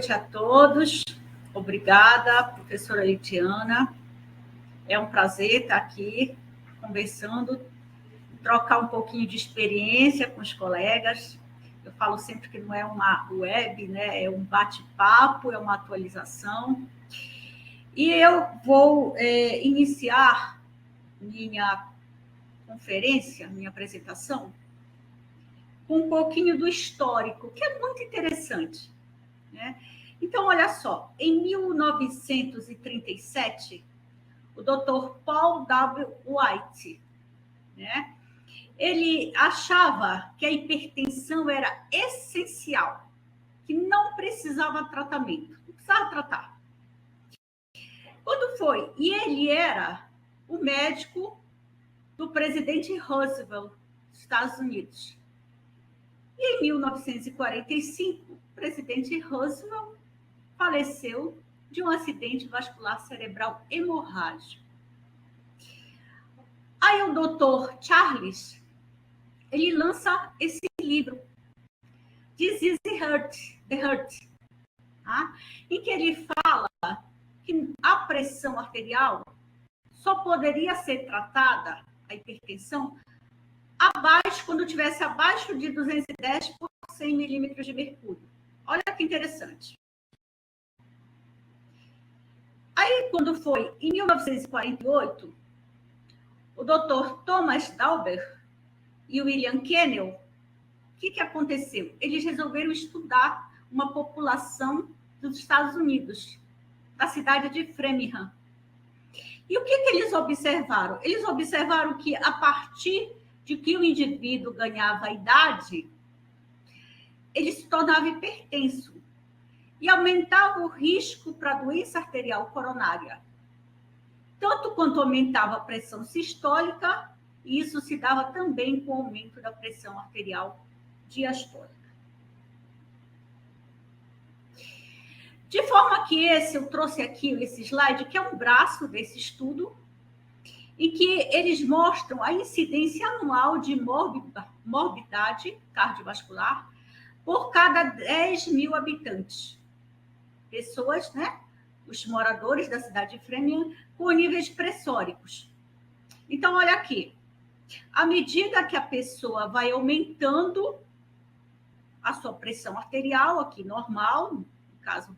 noite a todos. Obrigada, professora Litiana. É um prazer estar aqui conversando, trocar um pouquinho de experiência com os colegas. Eu falo sempre que não é uma web, né? É um bate-papo, é uma atualização. E eu vou iniciar minha conferência, minha apresentação, com um pouquinho do histórico, que é muito interessante, né? Então, olha só, em 1937, o Dr. Paul W. White, né, ele achava que a hipertensão era essencial, que não precisava tratamento, não precisava tratar. Quando foi? E ele era o médico do presidente Roosevelt, dos Estados Unidos. E em 1945, o presidente Roosevelt faleceu de um acidente vascular cerebral hemorrágico. Aí o doutor Charles, ele lança esse livro, Disease the Heart, tá? Em que ele fala que a pressão arterial só poderia ser tratada, a hipertensão, quando tivesse abaixo de 210 por 100 milímetros de mercúrio. Olha que interessante. Aí, quando foi em 1948, o Dr. Thomas Dauber e o William Kennel, o que aconteceu? Eles resolveram estudar uma população dos Estados Unidos, da cidade de Framingham. E o que eles observaram? Eles observaram que, a partir de que o indivíduo ganhava a idade, ele se tornava hipertenso e aumentava o risco para a doença arterial coronária. Tanto quanto aumentava a pressão sistólica, e isso se dava também com o aumento da pressão arterial diastólica. De forma que eu trouxe aqui esse slide, que é um braço desse estudo, em que eles mostram a incidência anual de morbidade cardiovascular por cada 10 mil habitantes. Pessoas, né? Os moradores da cidade de Framingham, com níveis pressóricos. Então, olha aqui. À medida que a pessoa vai aumentando a sua pressão arterial, aqui normal, no caso,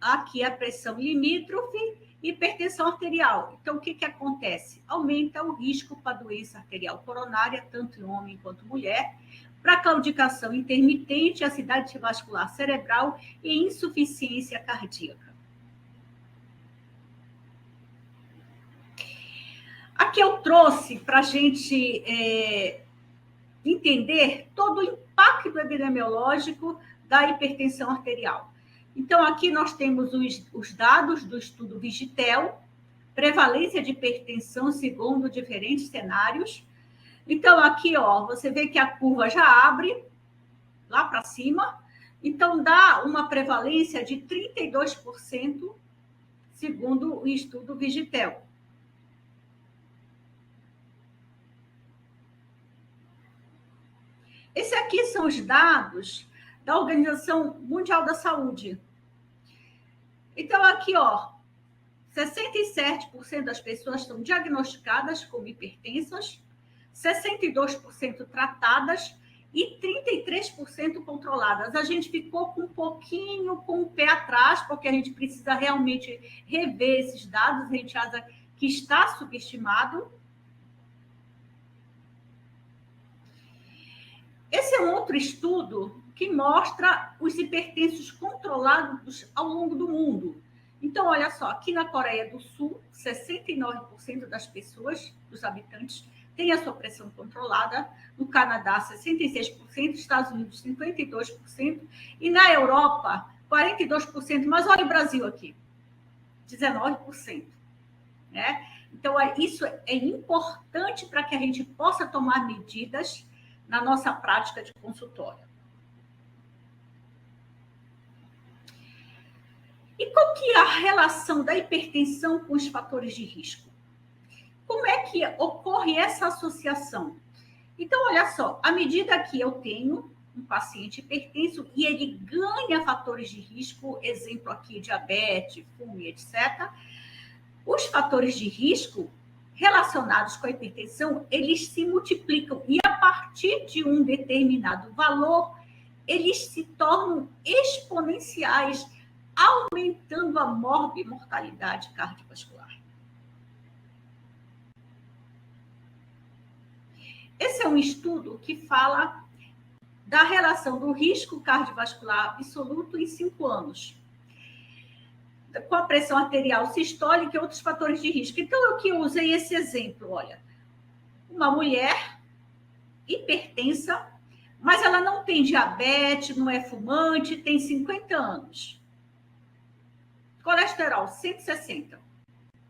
aqui a pressão limítrofe, hipertensão arterial. Então, o que acontece? Aumenta o risco para doença arterial coronária, tanto em homem quanto mulher, para claudicação intermitente, acidente vascular cerebral e insuficiência cardíaca. Aqui eu trouxe para a gente entender todo o impacto epidemiológico da hipertensão arterial. Então, aqui nós temos os dados do estudo Vigitel, prevalência de hipertensão segundo diferentes cenários. Então, aqui, ó, você vê que a curva já abre lá para cima. Então, dá uma prevalência de 32%, segundo o estudo Vigitel. Esses aqui são os dados da Organização Mundial da Saúde. Então, aqui, ó, 67% das pessoas estão diagnosticadas como hipertensas, 62% tratadas e 33% controladas. A gente ficou com um pouquinho com o pé atrás, porque a gente precisa realmente rever esses dados, a gente acha que está subestimado. Esse é um outro estudo que mostra os hipertensos controlados ao longo do mundo. Então, olha só, aqui na Coreia do Sul, 69% das pessoas, dos habitantes, têm a sua pressão controlada. No Canadá, 66%, Estados Unidos, 52%, e na Europa, 42%. Mas olha o Brasil aqui, 19%. Né? Então, isso é importante para que a gente possa tomar medidas na nossa prática de consultório. E qual que é a relação da hipertensão com os fatores de risco? Como é que ocorre essa associação? Então, olha só, à medida que eu tenho um paciente hipertenso e ele ganha fatores de risco, exemplo aqui, diabetes, fumo, etc., os fatores de risco relacionados com a hipertensão, eles se multiplicam e a partir de um determinado valor, eles se tornam exponenciais, aumentando a morbimortalidade cardiovascular. Esse é um estudo que fala da relação do risco cardiovascular absoluto em 5 anos, com a pressão arterial sistólica e outros fatores de risco. Então, eu que usei esse exemplo, olha, uma mulher hipertensa, mas ela não tem diabetes, não é fumante, tem 50 anos. Colesterol, 160.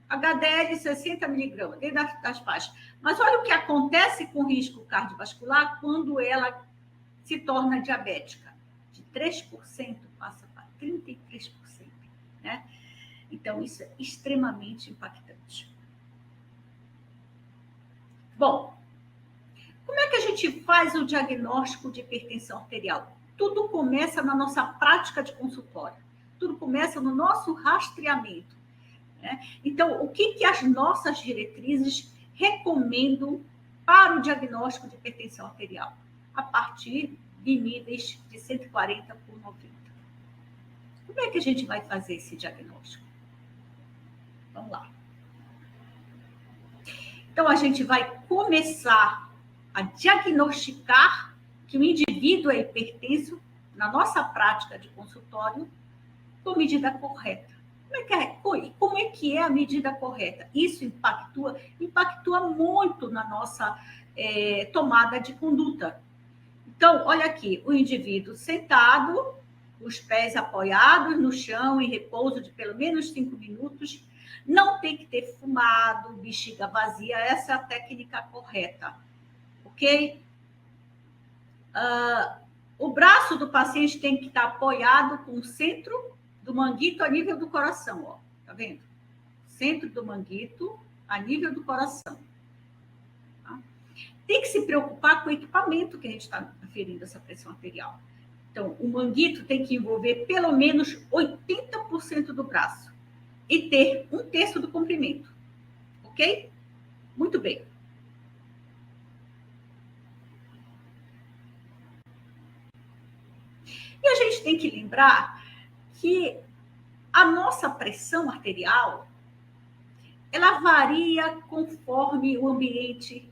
HDL, 60 miligramas, dentro das faixas. Mas olha o que acontece com o risco cardiovascular quando ela se torna diabética. De 3% passa para 33%. Né? Então, isso é extremamente impactante. Bom, como é que a gente faz o diagnóstico de hipertensão arterial? Tudo começa na nossa prática de consultório. Tudo começa no nosso rastreamento. Né? Então, o que as nossas diretrizes recomendam para o diagnóstico de hipertensão arterial? A partir de níveis de 140 por 90. Como é que a gente vai fazer esse diagnóstico? Vamos lá. Então, a gente vai começar a diagnosticar que o indivíduo é hipertenso na nossa prática de consultório com medida correta. Como é que é a medida correta? Isso impactua muito na nossa tomada de conduta. Então, olha aqui, o indivíduo sentado, os pés apoiados no chão, em repouso de pelo menos 5 minutos, não tem que ter fumado, bexiga vazia, essa é a técnica correta, ok? O braço do paciente tem que estar apoiado com o centro do manguito a nível do coração, ó, tá vendo? Centro do manguito a nível do coração. Tá? Tem que se preocupar com o equipamento que a gente está aferindo essa pressão arterial. Então, o manguito tem que envolver pelo menos 80% do braço e ter 1/3 do comprimento, ok? Muito bem. E a gente tem que lembrar que a nossa pressão arterial, ela varia conforme o ambiente.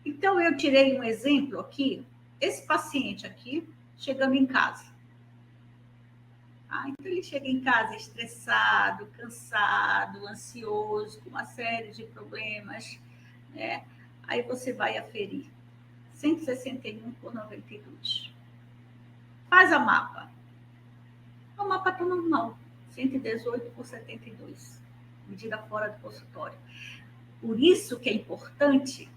Então, eu tirei um exemplo aqui, esse paciente aqui, chegando em casa. Então, ele chega em casa estressado, cansado, ansioso, com uma série de problemas, né? Aí você vai aferir 161 por 92. Faz a mapa. O mapa está normal, 118 por 72, medida fora do consultório. Por isso que é importante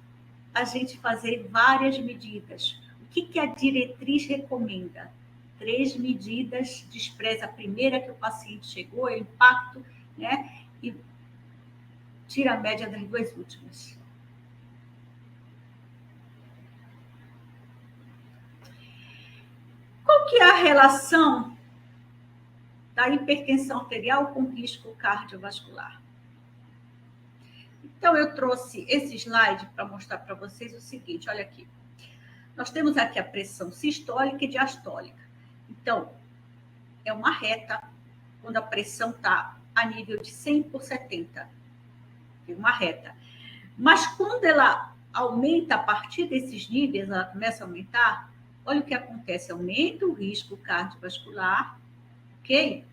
a gente fazer várias medidas. O que a diretriz recomenda? 3 medidas, despreza a primeira que o paciente chegou, é o impacto, né? E tira a média das 2 últimas. Qual que é a relação da hipertensão arterial com risco cardiovascular? Então, eu trouxe esse slide para mostrar para vocês o seguinte, olha aqui. Nós temos aqui a pressão sistólica e diastólica. Então, é uma reta, quando a pressão está a nível de 100 por 70. É uma reta. Mas quando ela aumenta a partir desses níveis, ela começa a aumentar, olha o que acontece, aumenta o risco cardiovascular, ok?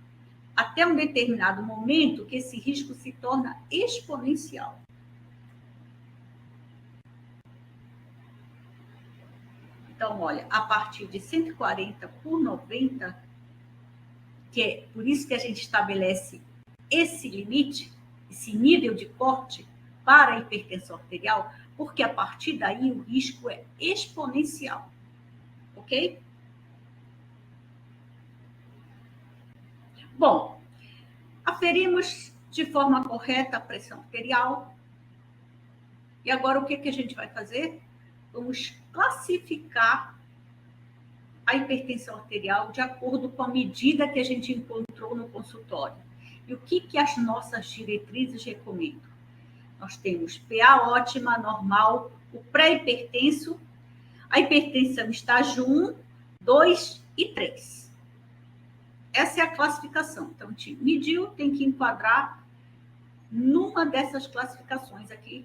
Até um determinado momento que esse risco se torna exponencial. Então, olha, a partir de 140 por 90, que é por isso que a gente estabelece esse limite, esse nível de corte para a hipertensão arterial, porque a partir daí o risco é exponencial, ok? Bom, aferimos de forma correta a pressão arterial. E agora o que a gente vai fazer? Vamos classificar a hipertensão arterial de acordo com a medida que a gente encontrou no consultório. E o que as nossas diretrizes recomendam? Nós temos PA ótima, normal, o pré-hipertenso, a hipertensão estágio 1, 2 e 3. Essa é a classificação. Então, te mediu, tem que enquadrar numa dessas classificações aqui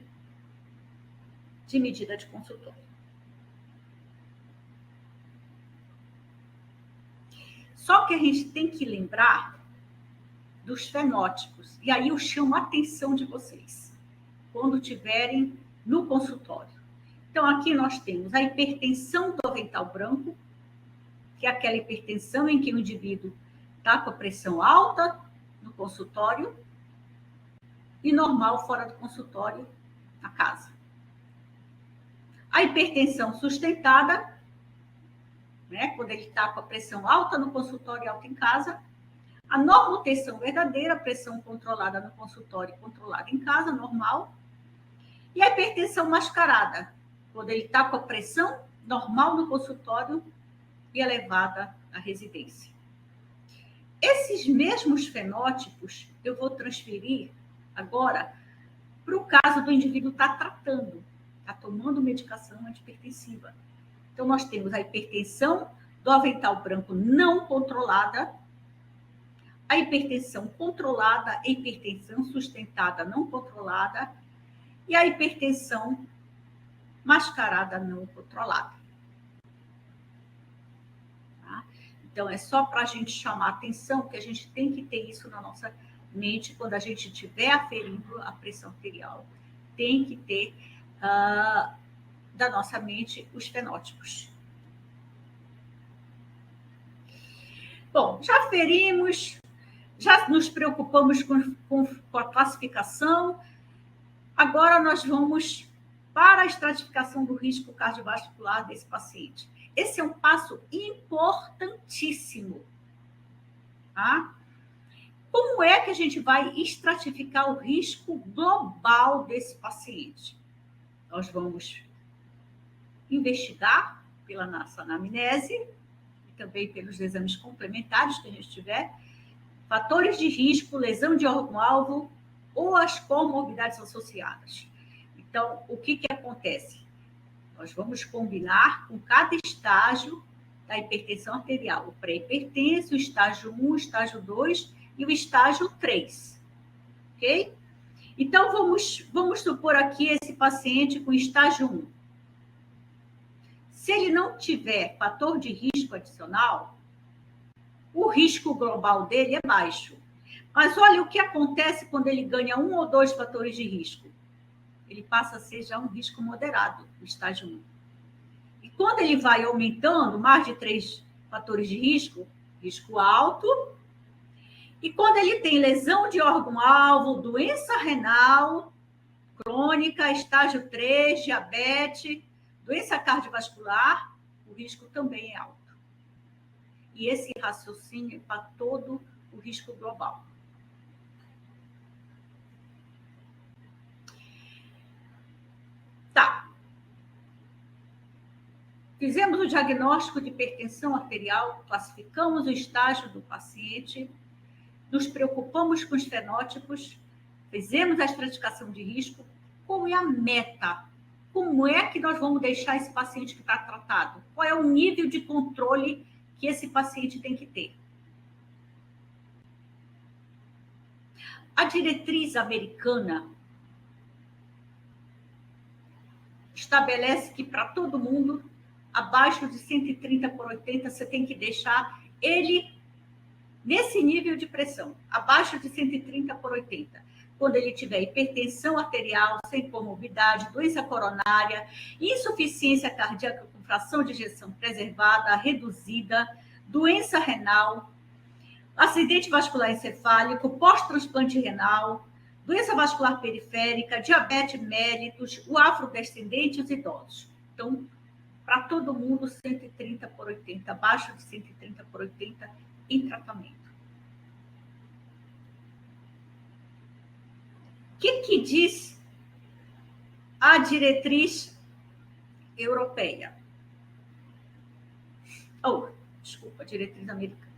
de medida de consultório. Só que a gente tem que lembrar dos fenótipos. E aí eu chamo a atenção de vocês quando estiverem no consultório. Então, aqui nós temos a hipertensão do avental branco, que é aquela hipertensão em que o indivíduo está com a pressão alta no consultório e normal fora do consultório, na casa. A hipertensão sustentada, né, quando ele está com a pressão alta no consultório e alta em casa. A normotensão verdadeira, pressão controlada no consultório e controlada em casa, normal. E a hipertensão mascarada, quando ele está com a pressão normal no consultório e elevada na residência. Esses mesmos fenótipos eu vou transferir agora para o caso do indivíduo estar tratando, está tomando medicação antihipertensiva. Então, nós temos a hipertensão do avental branco não controlada, a hipertensão controlada, a hipertensão sustentada não controlada e a hipertensão mascarada não controlada. Tá? Então, é só para a gente chamar a atenção que a gente tem que ter isso na nossa mente quando a gente estiver aferindo a pressão arterial. Tem que ter da nossa mente os fenótipos. Bom, já aferimos, já nos preocupamos com a classificação. Agora nós vamos para a estratificação do risco cardiovascular desse paciente. Esse é um passo importantíssimo. Tá? Como é que a gente vai estratificar o risco global desse paciente? Nós vamos investigar pela nossa anamnese e também pelos exames complementares que a gente tiver, fatores de risco, lesão de órgão-alvo ou as comorbidades associadas. Então, o que acontece? Nós vamos combinar com cada estágio da hipertensão arterial, o pré-hipertenso, o estágio 1, o estágio 2 e o estágio 3. Ok? Então, vamos supor aqui esse paciente com estágio 1. Se ele não tiver fator de risco adicional, o risco global dele é baixo. Mas olha o que acontece quando ele ganha 1 ou 2 fatores de risco. Ele passa a ser já um risco moderado, no estágio 1. E quando ele vai aumentando, mais de 3 fatores de risco, risco alto. E quando ele tem lesão de órgão-alvo, doença renal crônica, estágio 3, diabetes, doença cardiovascular, o risco também é alto. E esse raciocínio é para todo o risco global. Tá. Fizemos o diagnóstico de hipertensão arterial, classificamos o estágio do paciente, nos preocupamos com os fenótipos, fizemos a estratificação de risco. Qual é a meta? Como é que nós vamos deixar esse paciente que está tratado? Qual é o nível de controle que esse paciente tem que ter? A diretriz americana estabelece que para todo mundo, abaixo de 130/80, você tem que deixar ele nesse nível de pressão, abaixo de 130/80. Quando ele tiver hipertensão arterial, sem comorbidade, doença coronária, insuficiência cardíaca com fração de ejeção preservada, reduzida, doença renal, acidente vascular encefálico, pós-transplante renal, doença vascular periférica, diabetes mellitus, o afrodescendente e os idosos. Então, para todo mundo, 130/80, abaixo de 130/80 em tratamento. O que diz a diretriz europeia? Desculpa, diretriz americana.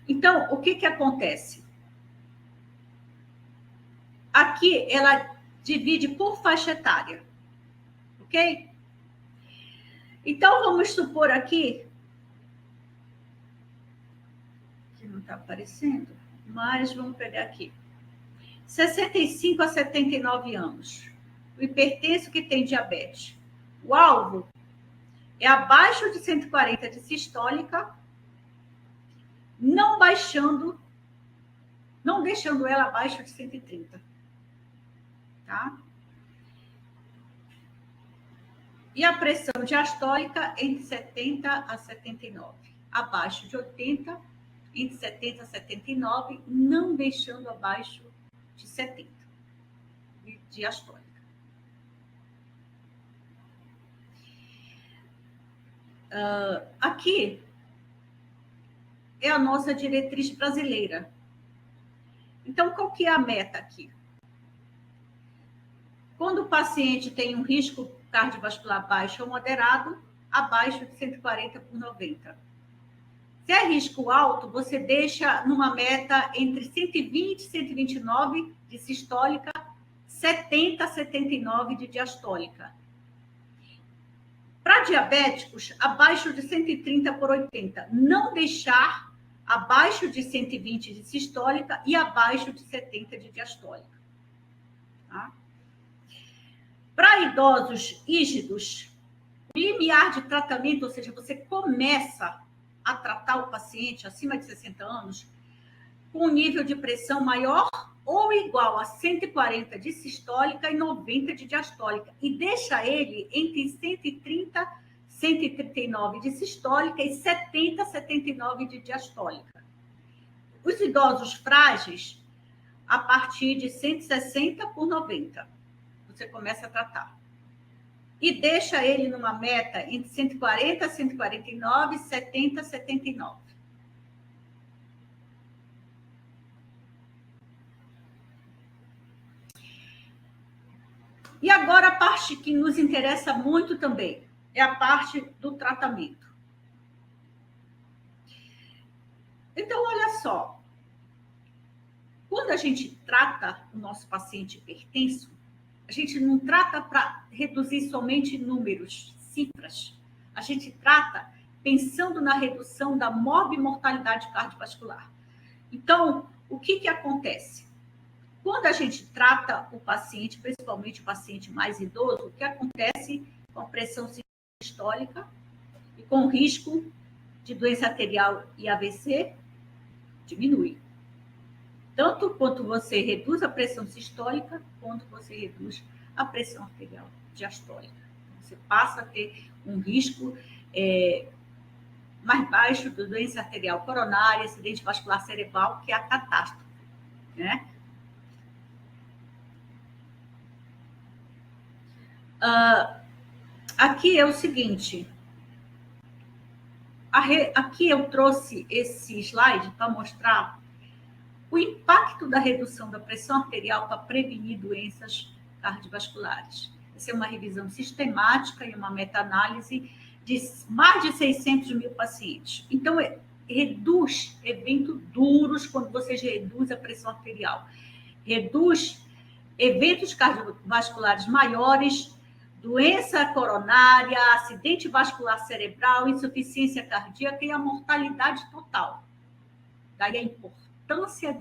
Então, o que acontece? Aqui, ela divide por faixa etária, ok? Então, vamos supor aqui, que não está aparecendo, mas vamos pegar aqui. 65 a 79 anos. O hipertenso que tem diabetes. O alvo é abaixo de 140 de sistólica, não deixando ela abaixo de 130. Tá? E a pressão diastólica entre 70 a 79. Abaixo de 80, entre 70 a 79, não deixando abaixo de 70 de diastólica. Aqui é a nossa diretriz brasileira. Então, qual que é a meta aqui? Quando o paciente tem um risco cardiovascular baixo ou moderado, abaixo de 140 por 90. Se é risco alto, você deixa numa meta entre 120 e 129 de sistólica, 70 a 79 de diastólica. Para diabéticos, abaixo de 130 por 80. Não deixar abaixo de 120 de sistólica e abaixo de 70 de diastólica. Tá? Para idosos rígidos, o limiar de tratamento, ou seja, você começa a tratar o paciente acima de 60 anos com um nível de pressão maior ou igual a 140 de sistólica e 90 de diastólica, e deixa ele entre 130 e 139 de sistólica e 70 a 79 de diastólica. Os idosos frágeis, a partir de 160 por 90, você começa a tratar. E deixa ele numa meta entre 140 a 149 e 70 a 79. E agora a parte que nos interessa muito também é a parte do tratamento. Então, olha só. Quando a gente trata o nosso paciente hipertenso, a gente não trata para reduzir somente números, cifras. A gente trata pensando na redução da morbimortalidade cardiovascular. Então, o que acontece? Quando a gente trata o paciente, principalmente o paciente mais idoso, o que acontece com a pressão sistólica e com o risco de doença arterial e AVC diminui. Tanto quanto você reduz a pressão sistólica, quanto você reduz a pressão arterial diastólica. Você passa a ter um risco mais baixo de doença arterial coronária, acidente vascular cerebral, que é a catástrofe, né? Aqui é o seguinte, aqui eu trouxe esse slide para mostrar o impacto da redução da pressão arterial para prevenir doenças cardiovasculares. Essa é uma revisão sistemática e uma meta-análise de mais de 600 mil pacientes. Então, reduz eventos duros quando você reduz a pressão arterial. Reduz eventos cardiovasculares maiores, doença coronária, acidente vascular cerebral, insuficiência cardíaca e a mortalidade total. Daí a importância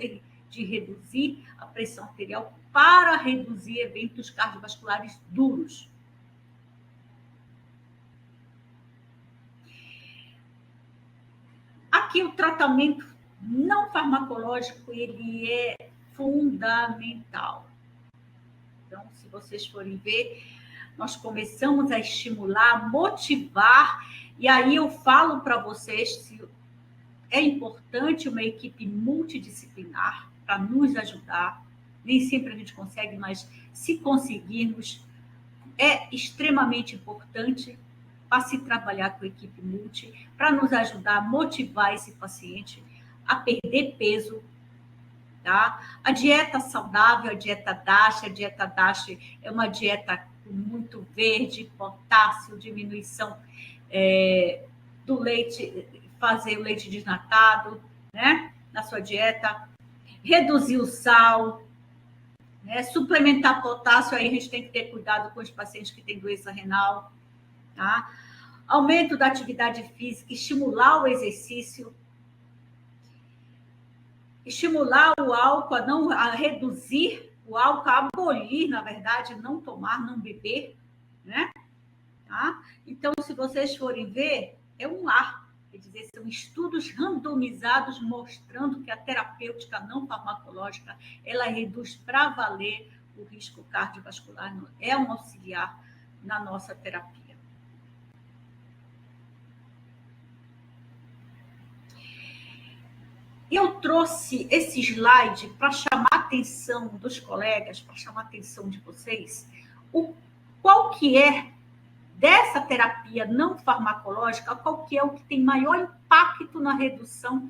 de reduzir a pressão arterial para reduzir eventos cardiovasculares duros. Aqui o tratamento não farmacológico, ele é fundamental. Então, se vocês forem ver, nós começamos a estimular, motivar, e aí eu falo para vocês se é importante uma equipe multidisciplinar para nos ajudar. Nem sempre a gente consegue, mas se conseguirmos, é extremamente importante para se trabalhar com a equipe multi, para nos ajudar a motivar esse paciente a perder peso. Tá? A dieta saudável, a dieta DASH é uma dieta com muito verde, potássio, diminuição do leite, fazer o leite desnatado, né, na sua dieta, reduzir o sal, né, suplementar potássio, aí a gente tem que ter cuidado com os pacientes que têm doença renal, tá? Aumento da atividade física, estimular o exercício, estimular o álcool, a reduzir o álcool, a abolir, na verdade, não tomar, não beber, né? Tá? Então, se vocês forem ver, é um ar, quer dizer, são estudos randomizados mostrando que a terapêutica não farmacológica, ela reduz para valer o risco cardiovascular, é um auxiliar na nossa terapia. Eu trouxe esse slide para chamar a atenção dos colegas, para chamar a atenção de vocês, qual que é dessa terapia não farmacológica, qual que é o que tem maior impacto na redução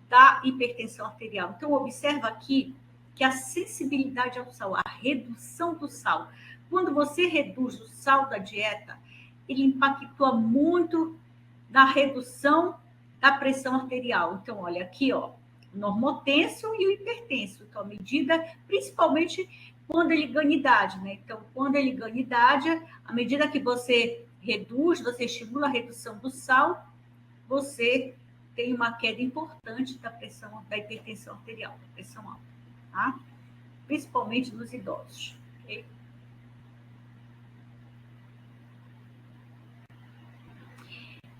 da hipertensão arterial. Então, observa aqui que a sensibilidade ao sal, a redução do sal, quando você reduz o sal da dieta, ele impactua muito na redução da pressão arterial. Então, olha aqui, ó, o normotenso e o hipertenso. Então, a medida, principalmente quando ele ganha idade, né? Então, quando ele ganha idade, à medida que você reduz, você estimula a redução do sal, você tem uma queda importante da pressão, da hipertensão arterial, da pressão alta, tá? Principalmente nos idosos, ok?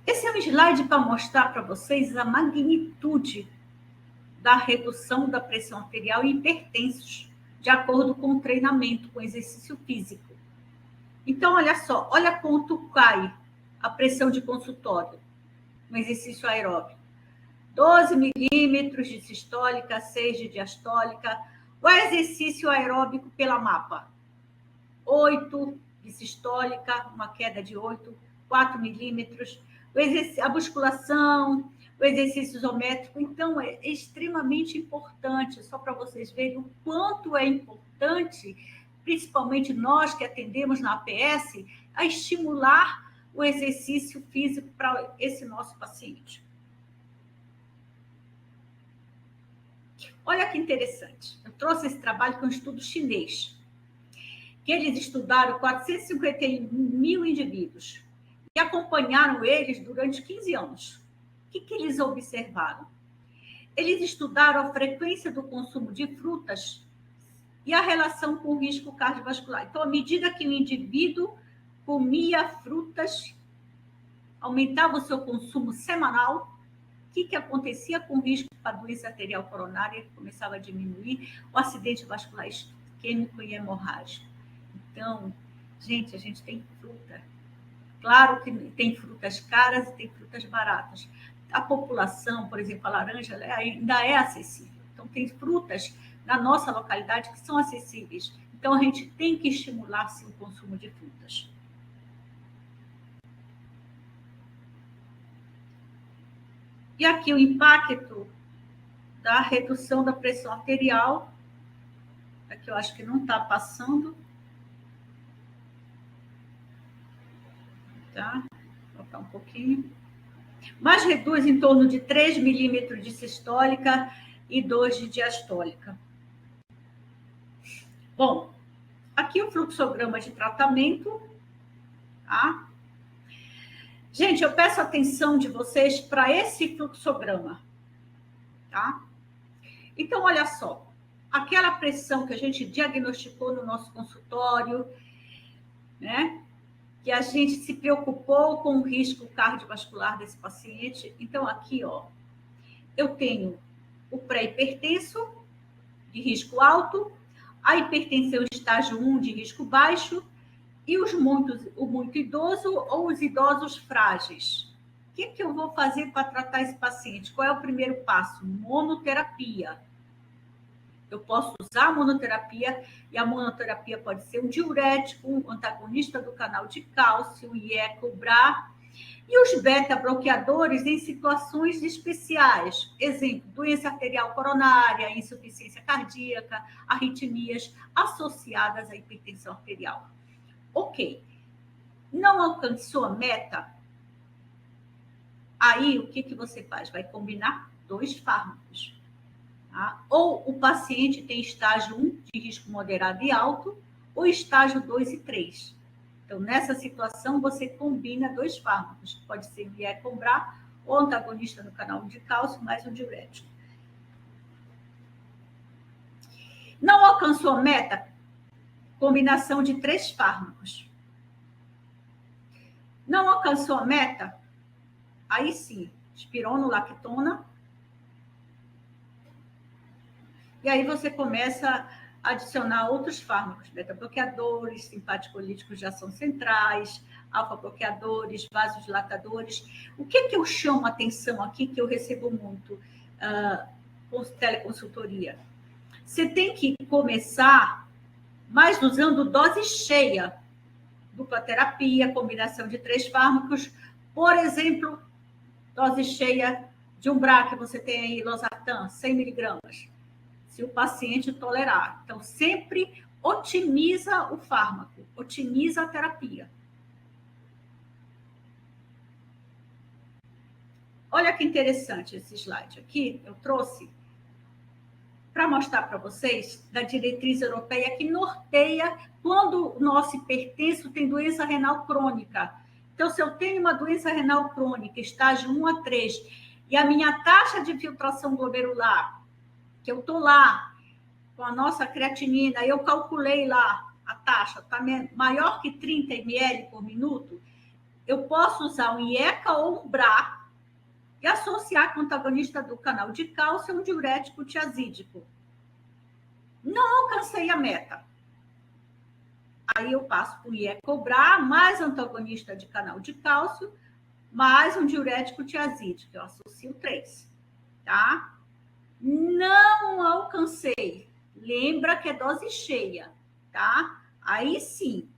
Esse é um slide para mostrar para vocês a magnitude da redução da pressão arterial em hipertensos, de acordo com o treinamento, com o exercício físico. Então, olha só, olha quanto cai a pressão de consultório no exercício aeróbico. 12 milímetros de sistólica, 6 de diastólica. O exercício aeróbico pela mapa. 8 de sistólica, uma queda de 8, 4 milímetros. A musculação, o exercício isométrico. Então, é extremamente importante, só para vocês verem o quanto é importante, principalmente nós que atendemos na APS, a estimular o exercício físico para esse nosso paciente. Olha que interessante. Eu trouxe esse trabalho com um estudo chinês, que eles estudaram 451 mil indivíduos e acompanharam eles durante 15 anos. O que eles observaram? Eles estudaram a frequência do consumo de frutas e a relação com o risco cardiovascular. Então, à medida que o indivíduo comia frutas, aumentava o seu consumo semanal, o que acontecia com o risco para a doença arterial coronária? Começava a diminuir, o acidente vascular isquêmico e hemorrágico. Então, gente, a gente tem fruta. Claro que tem frutas caras e tem frutas baratas. A população, por exemplo, a laranja, ainda é acessível. Então, tem frutas na nossa localidade que são acessíveis. Então, a gente tem que estimular, sim, o consumo de frutas. E aqui o impacto da redução da pressão arterial. Aqui eu acho que não está passando. Tá? Vou colocar um pouquinho. Mas reduz em torno de 3 milímetros de sistólica e 2 de diastólica. Bom, aqui o fluxograma de tratamento. Tá? Gente, eu peço a atenção de vocês para esse fluxograma. Tá? Então, olha só. Aquela pressão que a gente diagnosticou no nosso consultório, né? Que a gente se preocupou com o risco cardiovascular desse paciente. Então, aqui, ó, eu tenho o pré-hipertenso, de risco alto, a hipertensão estágio 1, de risco baixo, e o muito idoso ou os idosos frágeis. O que eu vou fazer para tratar esse paciente? Qual é o primeiro passo? Monoterapia. Eu posso usar a monoterapia, e a monoterapia pode ser um diurético, um antagonista do canal de cálcio, um IECO-BRA, e os beta-bloqueadores em situações especiais. Exemplo, doença arterial coronária, insuficiência cardíaca, arritmias associadas à hipertensão arterial. Ok. Não alcançou a meta? Aí, o que você faz? Vai combinar 2 fármacos. Tá? Ou o paciente tem estágio 1 de risco moderado e alto, ou estágio 2 e 3. Então, nessa situação, você combina 2 fármacos. Pode ser Viecobra ou antagonista no canal de cálcio, mais um diurético. Não alcançou a meta? Combinação de 3 fármacos. Não alcançou a meta? Aí sim, espironolactona. E aí você começa a adicionar outros fármacos, beta-bloqueadores, simpaticolíticos de ação centrais, alfa-bloqueadores, vasodilatadores. O que eu chamo a atenção aqui, que eu recebo muito com teleconsultoria? Você tem que começar mais usando dose cheia, dupla terapia, combinação de 3 fármacos, por exemplo, dose cheia de Umbra, que você tem aí, losartan, 100 miligramas, se o paciente tolerar. Então, sempre otimiza o fármaco, otimiza a terapia. Olha que interessante esse slide aqui, eu trouxe para mostrar para vocês da diretriz europeia que norteia quando o nosso hipertenso tem doença renal crônica. Então, se eu tenho uma doença renal crônica, estágio 1 a 3, e a minha taxa de filtração glomerular, que eu estou lá com a nossa creatinina, eu calculei lá a taxa, está maior que 30 ml por minuto, eu posso usar um IECA ou um BRA e associar com o antagonista do canal de cálcio um diurético tiazídico. Não alcancei a meta. Aí eu passo para o IECA-BRA, mais antagonista de canal de cálcio, mais um diurético tiazídico. Eu associo 3, tá? Não alcancei. Lembra que é dose cheia, tá? Aí sim,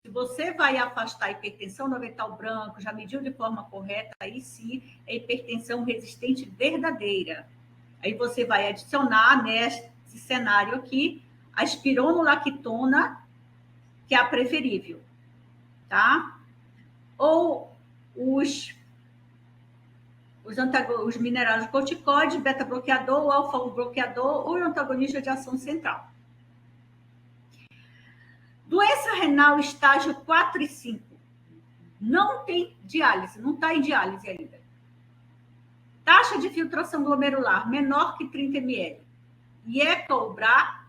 se você vai afastar a hipertensão no avental branco, já mediu de forma correta, aí sim é hipertensão resistente verdadeira. Aí você vai adicionar nesse cenário aqui a espironolactona, que é a preferível, tá? Ou os minerais corticoide, beta-bloqueador, alfa-bloqueador ou antagonista de ação central. Doença renal estágio 4 e 5. Não tem diálise, não está em diálise ainda. Taxa de filtração glomerular menor que 30 ml. IECA ou BRA,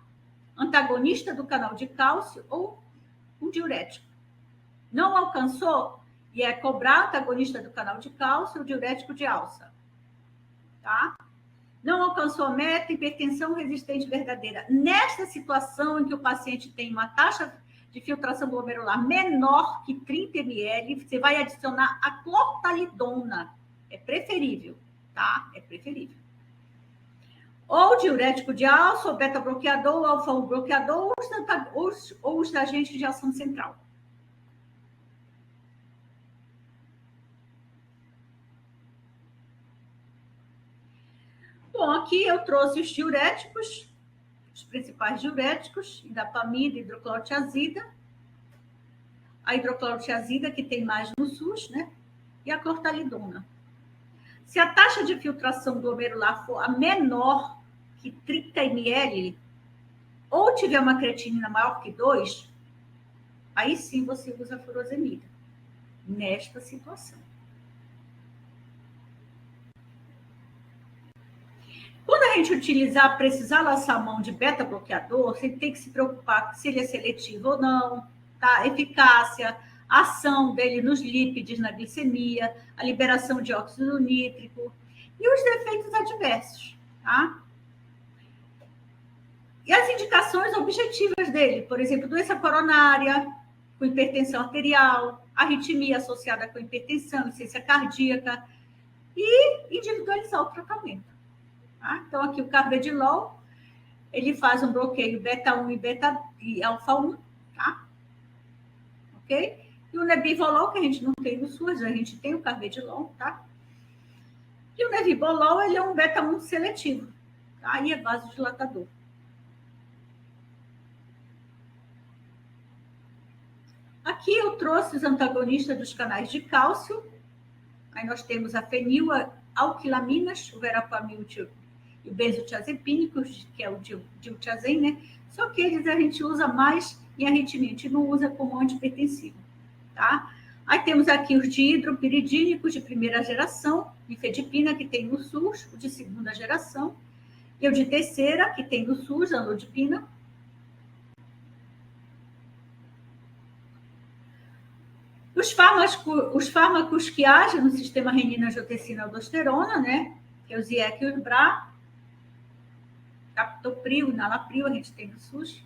antagonista do canal de cálcio ou um diurético. Não alcançou? IECA ou BRA, antagonista do canal de cálcio ou diurético de alça. Tá? Não alcançou a meta, hipertensão resistente verdadeira. Nesta situação em que o paciente tem uma taxa de filtração glomerular menor que 30 ml, você vai adicionar a clortalidona. É preferível, tá? É preferível. Ou diurético de alça, ou beta-bloqueador, ou alfa-bloqueador, ou os agentes de ação central. Bom, aqui eu trouxe os diuréticos, os principais diuréticos, indapamida, hidroclorotiazida, a hidroclorotiazida, que tem mais no SUS, né? E a clortalidona. Se a taxa de filtração glomerular for a menor que 30 ml, ou tiver uma creatinina maior que 2, aí sim você usa a furosemida, nesta situação. Quando a gente precisar lançar a mão de beta-bloqueador, você tem que se preocupar se ele é seletivo ou não, tá? Eficácia, ação dele nos lípides, na glicemia, a liberação de óxido nítrico e os defeitos adversos, tá? E as indicações objetivas dele, por exemplo, doença coronária, com hipertensão arterial, arritmia associada com hipertensão, insuficiência cardíaca, e individualizar o tratamento. Tá? Então, aqui o carvedilol, ele faz um bloqueio beta-1 e alfa-1, tá? Ok? E o nebivolol, que a gente não tem no SUS, a gente tem o carvedilol, tá? E o nebivolol, ele é um beta-1 seletivo, tá? E é vasodilatador. Aqui eu trouxe os antagonistas dos canais de cálcio, Aí nós temos a fenilalquilaminas, o verapamil e o benzotiazepínico, que é o diltiazem, né? Só que eles a gente usa mais em arritmia, a gente não usa como antipertensivo, tá? Aí temos aqui os dihidropiridínicos de primeira geração, nifedipina, que tem no SUS, o de segunda geração, e o de terceira, que tem no SUS, a amlodipina. Os fármacos que agem no sistema renina-angiotensina-aldosterona, né? Que é o ZIEC e o BRA, captopril, nalapril, a gente tem no SUS.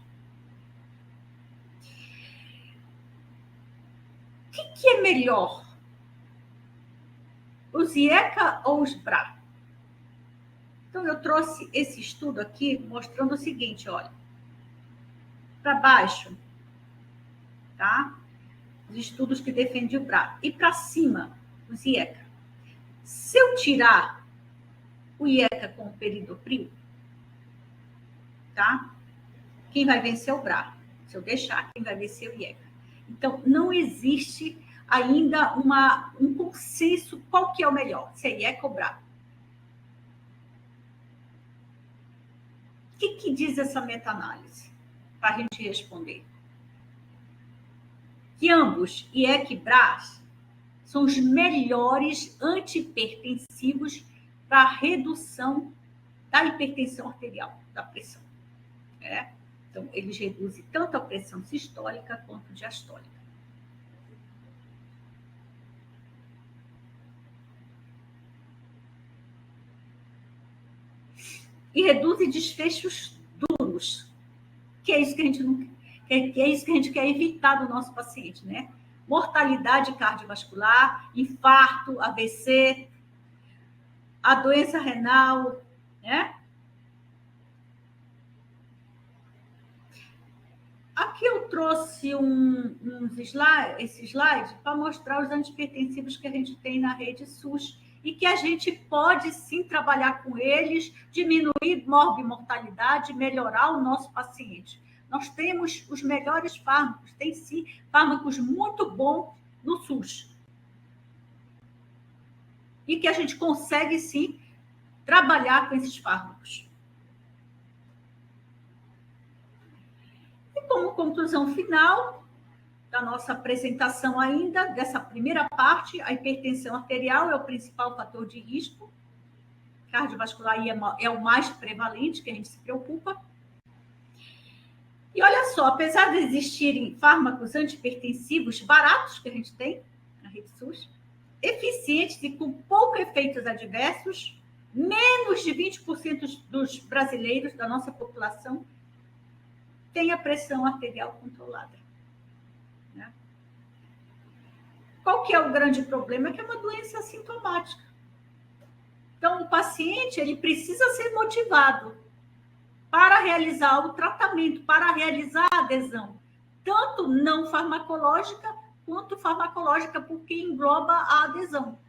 O que é melhor? Os IECA ou os BRA? Então, eu trouxe esse estudo aqui mostrando o seguinte, olha. Para baixo, tá? Os estudos que defendem o BRA. E para cima, os IECA. Se eu tirar o IECA com o peridopril, tá? Quem vai vencer é o BRA. Se eu deixar, quem vai vencer é o IECA. Então, não existe ainda um consenso qual que é o melhor, se é IECA ou BRA. O que diz essa meta-análise? Para a gente responder. Que ambos, IECA e BRA, são os melhores antihipertensivos para a redução da hipertensão arterial, da pressão. Então, eles reduzem tanto a pressão sistólica quanto diastólica. E reduzem desfechos duros, que é isso que a gente não, que é isso que a gente quer evitar do nosso paciente, né? Mortalidade cardiovascular, infarto, AVC, a doença renal, né? Aqui eu trouxe esse slide para mostrar os antihipertensivos que a gente tem na rede SUS e que a gente pode sim trabalhar com eles, diminuir morbimortalidade, melhorar o nosso paciente. Nós temos os melhores fármacos, tem sim fármacos muito bons no SUS. E que a gente consegue sim trabalhar com esses fármacos. Como conclusão final da nossa apresentação ainda, dessa primeira parte, a hipertensão arterial é o principal fator de risco. Cardiovascular é o mais prevalente, que a gente se preocupa. E olha só, apesar de existirem fármacos antihipertensivos baratos, que a gente tem na rede SUS, eficientes e com poucos efeitos adversos, menos de 20% dos brasileiros, da nossa população, tem a pressão arterial controlada. Né? Qual que é o grande problema? Que é uma doença assintomática. Então, o paciente ele precisa ser motivado para realizar o tratamento, para realizar a adesão, tanto não farmacológica quanto farmacológica, porque engloba a adesão.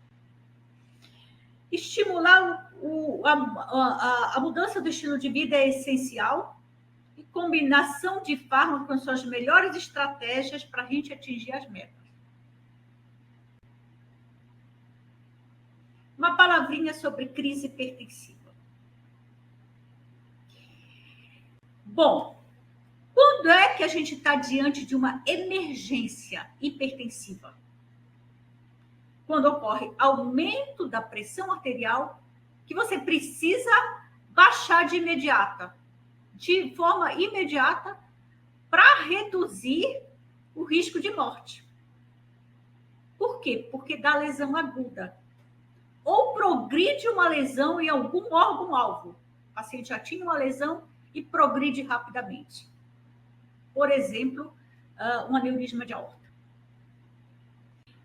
Estimular a mudança do estilo de vida é essencial, e combinação de fármacos são as melhores estratégias para a gente atingir as metas. Uma palavrinha sobre crise hipertensiva. Bom, quando é que a gente está diante de uma emergência hipertensiva? Quando ocorre aumento da pressão arterial, que você precisa baixar de forma imediata, para reduzir o risco de morte. Por quê? Porque dá lesão aguda. Ou progride uma lesão em algum órgão-alvo. O paciente já tinha uma lesão e progride rapidamente. Por exemplo, um aneurisma de aorta.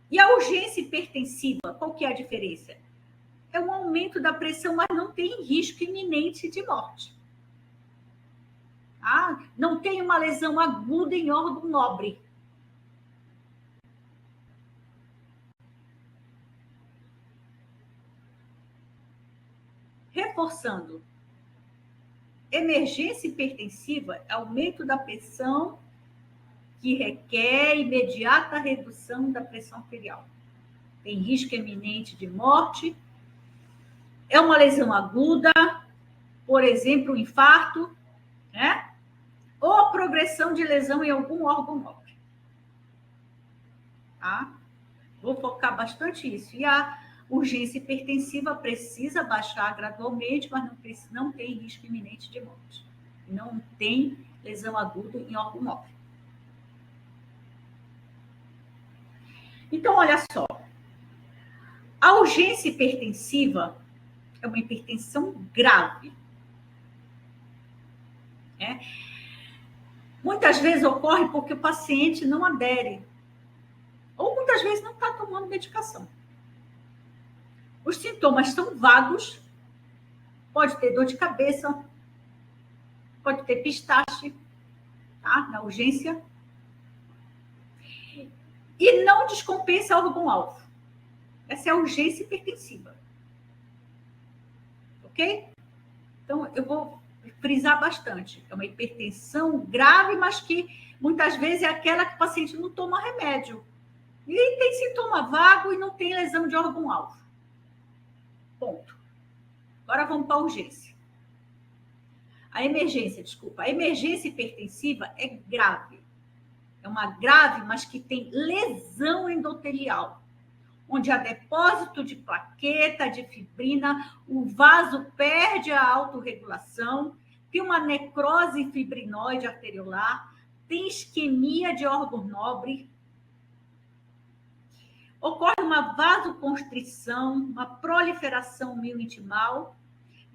E a urgência hipertensiva, qual que é a diferença? É um aumento da pressão, mas não tem risco iminente de morte. Não tem uma lesão aguda em órgão nobre. Reforçando, emergência hipertensiva é aumento da pressão que requer imediata redução da pressão arterial. tem risco iminente de morte. É uma lesão aguda, por exemplo, um infarto, né? Ou progressão de lesão em algum órgão nobre. Tá? Vou focar bastante nisso. E a urgência hipertensiva precisa baixar gradualmente, mas não tem risco iminente de morte. Não tem lesão aguda em órgão nobre. Então, olha só. A urgência hipertensiva é uma hipertensão grave. Né? Muitas vezes ocorre porque o paciente não adere. Ou muitas vezes não está tomando medicação. Os sintomas são vagos. Pode ter dor de cabeça. Pode ter pistache, tá? Na urgência. E não descompensa órgão-alvo. Essa é a urgência hipertensiva. Ok? Então, eu vou frisar bastante. É uma hipertensão grave, mas que muitas vezes é aquela que o paciente não toma remédio. E tem sintoma vago e não tem lesão de órgão-alvo. Ponto. Agora vamos para a urgência. A emergência hipertensiva é grave. É uma grave, mas que tem lesão endotelial, onde há depósito de plaqueta, de fibrina, o vaso perde a autorregulação, tem uma necrose fibrinoide arteriolar, tem isquemia de órgão nobre, ocorre uma vasoconstrição, uma proliferação miointimal,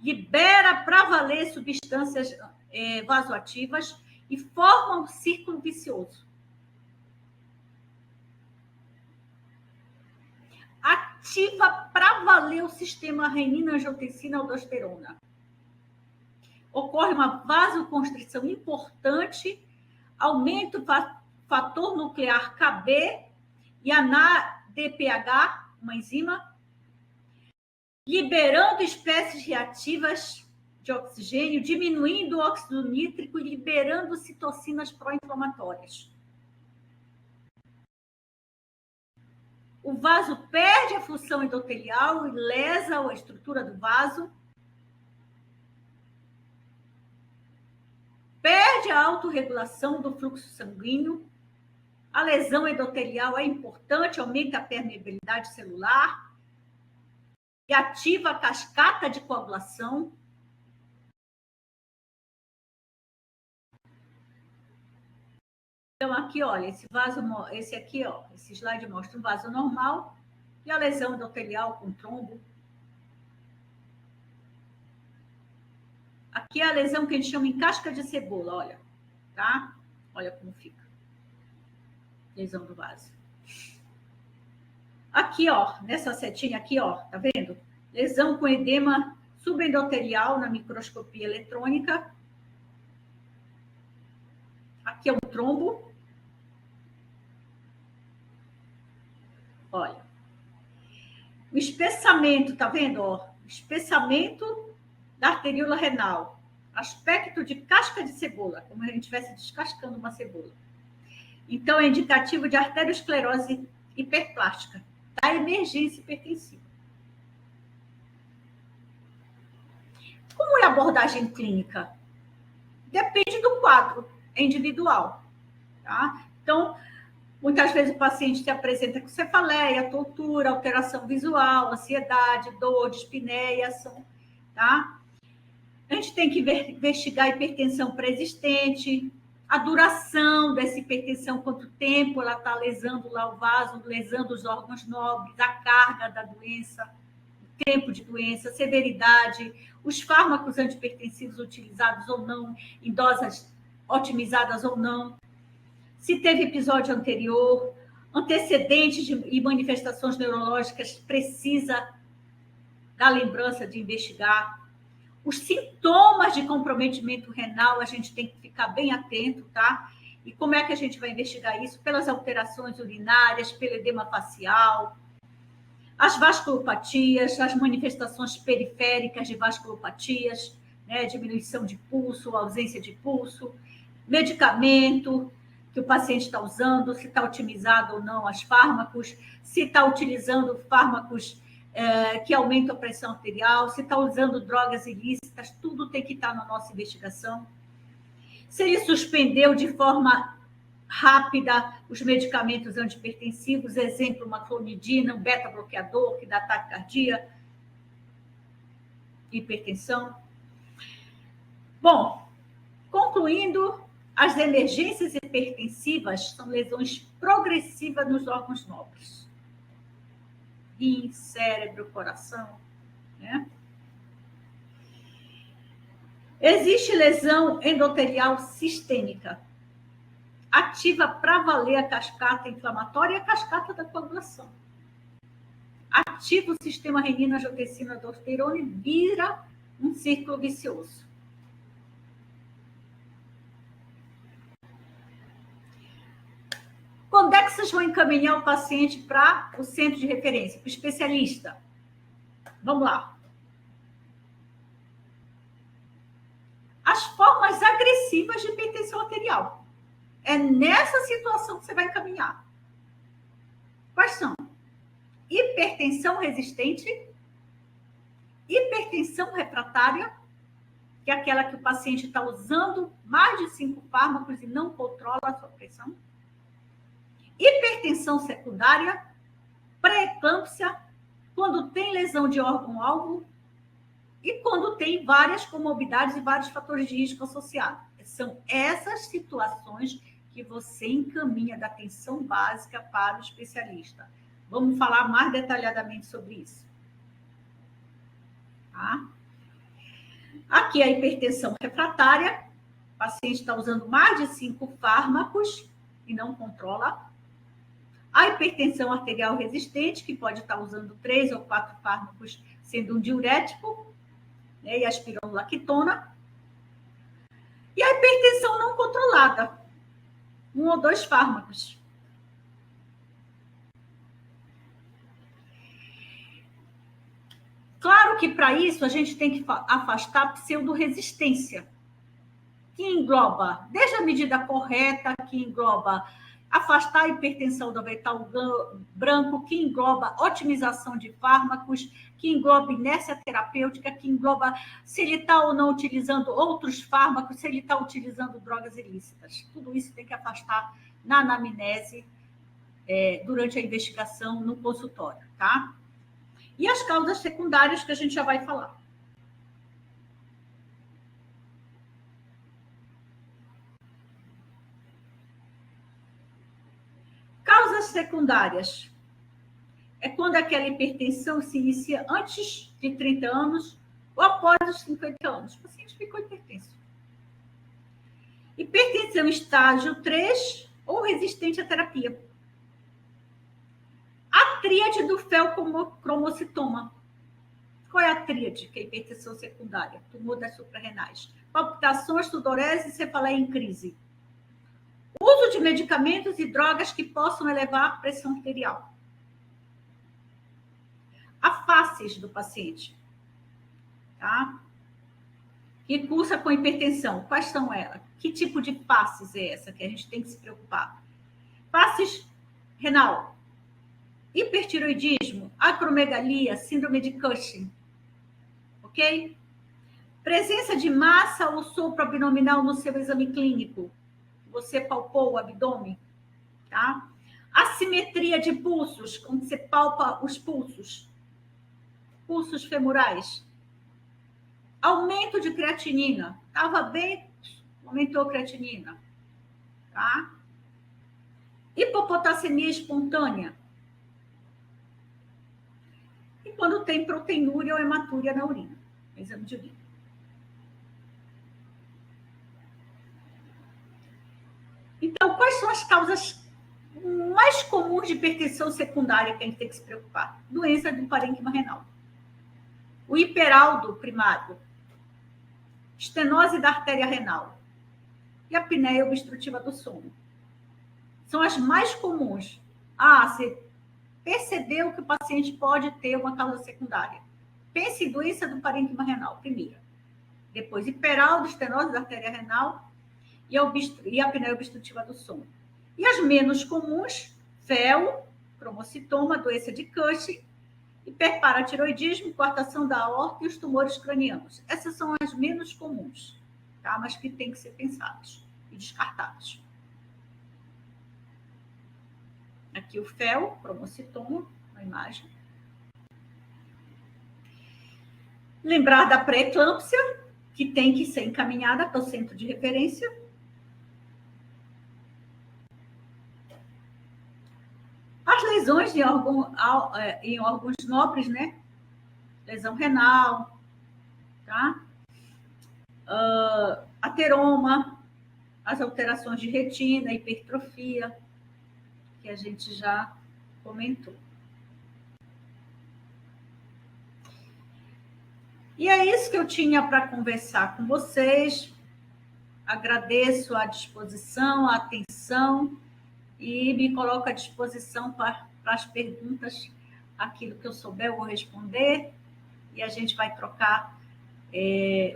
libera para valer substâncias vasoativas e forma um círculo vicioso. Ativa para valer o sistema renina-angiotensina-aldosterona. Ocorre uma vasoconstrição importante, aumenta o fator nuclear Kb e a NADPH, uma enzima, liberando espécies reativas de oxigênio, diminuindo o óxido nítrico e liberando citocinas pró-inflamatórias. O vaso perde a função endotelial e lesa a estrutura do vaso. Perde a autorregulação do fluxo sanguíneo. A lesão endotelial é importante, aumenta a permeabilidade celular e ativa a cascata de coagulação. Então, aqui, olha, esse slide mostra um vaso normal e a lesão endotelial com trombo. Aqui é a lesão que a gente chama em casca de cebola, olha, tá? Olha como fica. Lesão do vaso. Aqui, ó, nessa setinha aqui, ó, tá vendo? Lesão com edema subendotelial na microscopia eletrônica. Aqui é um trombo. Olha. O espessamento, tá vendo? Ó? Espessamento da arteríola renal. Aspecto de casca de cebola, como se a gente estivesse descascando uma cebola. Então, é indicativo de arteriosclerose hiperplástica, da emergência hipertensiva. Como é a abordagem clínica? Depende do quadro, é individual. Tá? Então, muitas vezes o paciente se apresenta com cefaleia, tontura, alteração visual, ansiedade, dor, dispneia, tá? A gente tem que investigar a hipertensão pré-existente, a duração dessa hipertensão, quanto tempo ela está lesando lá o vaso, lesando os órgãos nobres, a carga da doença, o tempo de doença, a severidade, os fármacos antihipertensivos utilizados ou não, em doses otimizadas ou não, se teve episódio anterior, antecedentes e manifestações neurológicas, precisa da lembrança de investigar. Os sintomas de comprometimento renal, a gente tem que ficar bem atento, tá? E como é que a gente vai investigar isso? Pelas alterações urinárias, pelo edema facial, as vasculopatias, as manifestações periféricas de vasculopatias, né? Diminuição de pulso, ausência de pulso, medicamento, que o paciente está usando, se está otimizado ou não os fármacos, se está utilizando fármacos que aumentam a pressão arterial, se está usando drogas ilícitas, tudo tem que estar na nossa investigação. Se ele suspendeu de forma rápida os medicamentos antihipertensivos, exemplo, uma clonidina, um beta-bloqueador que dá taquicardia, hipertensão. Bom, concluindo, as emergências hipertensivas são lesões progressivas nos órgãos nobres. Rim, cérebro, coração, né? Existe lesão endotelial sistêmica, ativa para valer a cascata inflamatória e a cascata da coagulação. Ativa o sistema renina, angiotensina, aldosterona e vira um círculo vicioso. Quando é que vocês vão encaminhar o paciente para o centro de referência, para o especialista? Vamos lá. As formas agressivas de hipertensão arterial. É nessa situação que você vai encaminhar. Quais são? Hipertensão resistente, hipertensão refratária, que é aquela que o paciente está usando mais de 5 fármacos e não controla a sua pressão. Hipertensão secundária, pré-eclâmpsia, quando tem lesão de órgão-alvo e quando tem várias comorbidades e vários fatores de risco associados. São essas situações que você encaminha da atenção básica para o especialista. Vamos falar mais detalhadamente sobre isso. Tá? Aqui a hipertensão refratária, o paciente está usando mais de 5 fármacos e não controla. A hipertensão arterial resistente, que pode estar usando 3 ou 4 fármacos, sendo um diurético, né, e aspirando lactona. E a hipertensão não controlada, 1 ou 2 fármacos. Claro que para isso a gente tem que afastar a pseudo-resistência, que engloba, desde a medida correta, que engloba afastar a hipertensão do vegetal branco, que engloba otimização de fármacos, que engloba inércia terapêutica, que engloba se ele está ou não utilizando outros fármacos, se ele está utilizando drogas ilícitas. Tudo isso tem que afastar na anamnese, durante a investigação no consultório, tá? E as causas secundárias que a gente já vai falar. Causas secundárias é quando aquela hipertensão se inicia antes de 30 anos ou após os 50 anos. O paciente ficou hipertenso. Hipertensão estágio 3 ou resistente à terapia. A tríade do felcromocitoma. Qual é a tríade? Que é a hipertensão secundária, tumor das suprarrenais. Palpitações, sudorese e cefaleia em crise. Uso de medicamentos e drogas que possam elevar a pressão arterial. A faces do paciente, tá? Que cursa com hipertensão. Quais são elas? Que tipo de faces é essa que a gente tem que se preocupar? Faces renal, hipertiroidismo, acromegalia, síndrome de Cushing. Ok? Presença de massa ou sopro abdominal no seu exame clínico. Você palpou o abdômen, tá? Assimetria de pulsos, quando você palpa os pulsos femorais. Aumento de creatinina. Estava bem, aumentou a creatinina, tá? Hipopotassemia espontânea. E quando tem proteinúria ou hematúria na urina, exame de urina. Então, quais são as causas mais comuns de hipertensão secundária que a gente tem que se preocupar? Doença do parênquima renal. O hiperaldo primário. Estenose da artéria renal. E a apneia obstrutiva do sono. São as mais comuns. Você percebeu que o paciente pode ter uma causa secundária. Pense em doença do parênquima renal, primeira. Depois, hiperaldo, estenose da artéria renal e a apneia obstrutiva do sono. E as menos comuns, fel, cromocitoma, doença de Cushing, hiperparatiroidismo, coartação da aorta e os tumores cranianos. Essas são as menos comuns, tá? Mas que têm que ser pensadas e descartadas. Aqui o fel, cromocitoma, a imagem. Lembrar da pré-eclâmpsia, que tem que ser encaminhada para o centro de referência. As lesões em órgãos nobres, né? Lesão renal, tá? Ateroma, as alterações de retina, hipertrofia, que a gente já comentou. E é isso que eu tinha para conversar com vocês. Agradeço a disposição, a atenção e me coloco à disposição para as perguntas. Aquilo que eu souber, eu vou responder e a gente vai trocar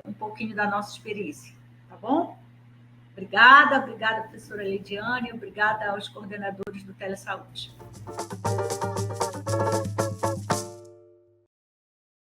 um pouquinho da nossa experiência, tá bom? Obrigada, professora Lidiane, obrigada aos coordenadores do Telesaúde.